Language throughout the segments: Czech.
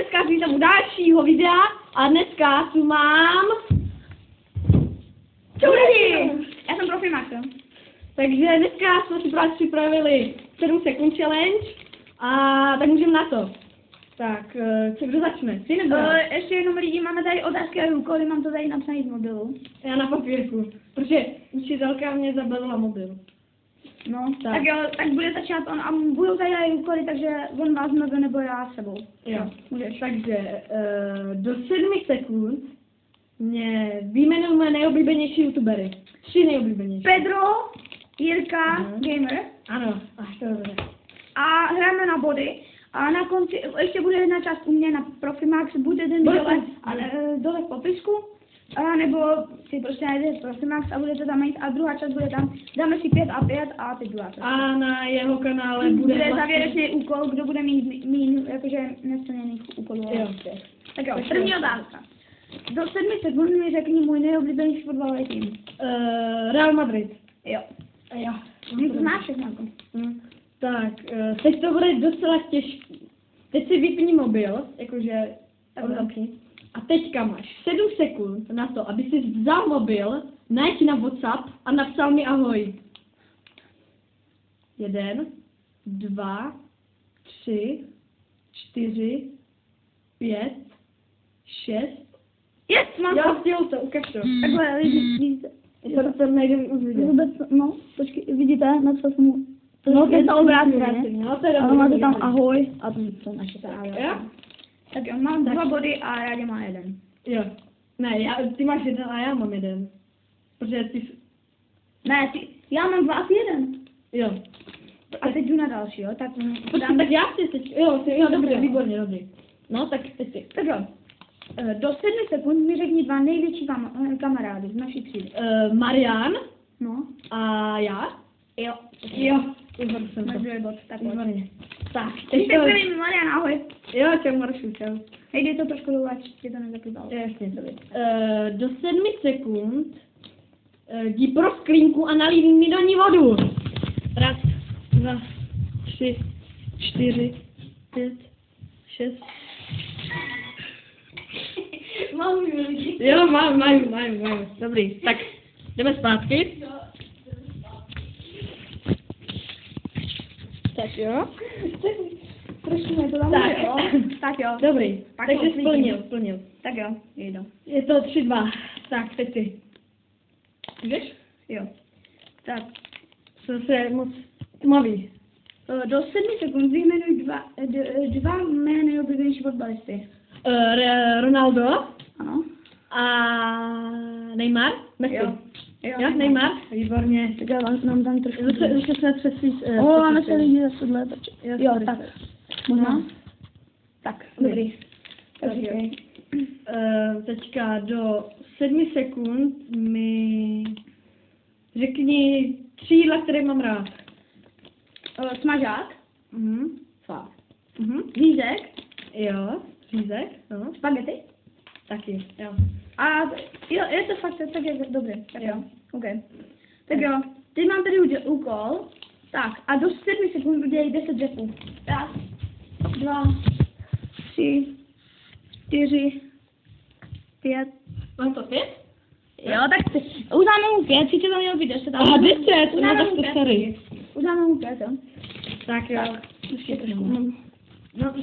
dneska vítám u dalšího videa a dneska tu mám... Čau lidi! Já jsem Profimax. Takže dneska jsme si pro vás připravili 7 sekund challenge a tak můžeme na to. Tak, kdo začne? Ty nebo? Ještě jenom lidi, máme tady otázky a úkoly, mám to tady napsaný v mobilu. Já na papírku, protože učitelka mě zabalila mobil. No, tak jo, tak bude začínat on a budou tady úkoly, takže on vás mluví nebo já s sebou. Jo, můžeš. Takže do 7 sekund mě vyjmenujeme nejoblíbenější youtubery. 3 nejoblíbenější. Pedro, Jirka, Gamer. Ano, až to dobře. A hrajeme na body. A na konci ještě bude jedna část u mě na Profimax, bude ten dole v popisku. A nebo si prostě najdete Profimax a budete tam mít a druhá část bude tam, dáme si 5 a 5 a ty druhá část. A na jeho kanále bude závěrečný úkol, kdo bude mít jakože nesplněných úkolů. Jo. Tak jo, první otázka. Do 7 sekund mi řekni můj nejoblíbenější fotbalový tým. Real Madrid. Jo. Jo. To znáš všechno. Tak, teď to bude docela těžký. Teď si vypni mobil, jakože odzapni. A teďka máš 7 sekund na to, aby si vzal mobil, najď na WhatsApp a napsal mi ahoj. 1, 2, 3, 4, 5, 6. Yes, mám to. Já chtěl to, ukaž to. Takhle, vidíte. Já to nejde vidět. Vůbec, no, počkej, vidíte, napsal jsem mu. No, je to obráceně. No, to je ale máte tam ahoj a to naše ahoj. Jo? Tak jo, mám 2 body a Rádě má 1. Jo. Ne, ty máš 1 a já mám 1. Protože ty... Ne, já mám 2 a ty 1. Jo. A teď jdu na další, jo? Tak tak já si teď... Jo, dobře, výborně, dobrý. No, tak teď ty. Tak jo. Do 7 sekund mi řekni 2 největší kamarády z naší třídy. Marian. No. A já. Jo. Jo. Výborně jsem to. Tak výborně. Tak, teď to je Marian, ahoj. Jo, čau Maršu, čau. Hej, to trošku dolů, ať ti to nezaklidalo. Jasně, dobrý. Do 7 sekund jdi pro sklínku a nalij mi do ní vodu. 1, 2, 3, 4, 5, 6. Mám lidi. Jo, mám. Dobrý, tak jdeme zpátky. Tak jo. Trošku mi to tam tak jo. Dobrý, takže splnil. Tak jo, jdu. Je to 3-2. Tak, teď ty. Víš? Jo. Tak. Jsem se moc tmavý. Do 7 sekund vyjmenuj 2 mé nejoblíbenější fotbalisty. Ronaldo. Ano. A Neymar. Messi. Jo, Neymar. Výborně. Tak já vám tam trošku. Zase jsme přesvíc. Máme se lidi za tohle. Jo, tak. Možná? Tak, dobrý. Takže teďka do 7 sekund mi řekni 3 jídla, které mám rád. Smažák. Fakt. Řízek. Jo, řízek. No. Spagety. Taky, jo. A jo, je to fakt, tak je dobré. Tak jo. OK. Tak jo, teď mám tady úkol. Tak, a do 7 sekund udělej 10 řepů. 1, 2, 3, 4, 5. Mám to 5? Jo, tak už máme mu 5, sice to mělo být 10. Aha, 10, no tak to sorry. Už máme mu 5, jo. Tak jo. No,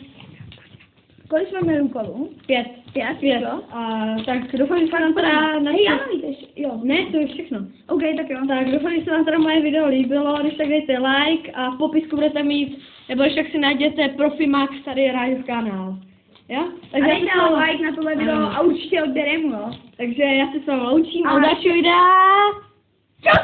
kolik jsme měli úkolů? 5. Jo. A tak doufám, že se vám teda... Hej, já mám ještě, jo. Ne, to je všechno. OK, tak jo. Tak doufám, že se vám teda moje video líbilo, když tak dejte like a v popisku budete mít, nebo když tak si najděte Profimax, tady je Ráďův kanál. Jo? Takže dejte like na tohle video a určitě odběrem, jo. Takže já se s vámi loučím a u dalšího videa. Čau!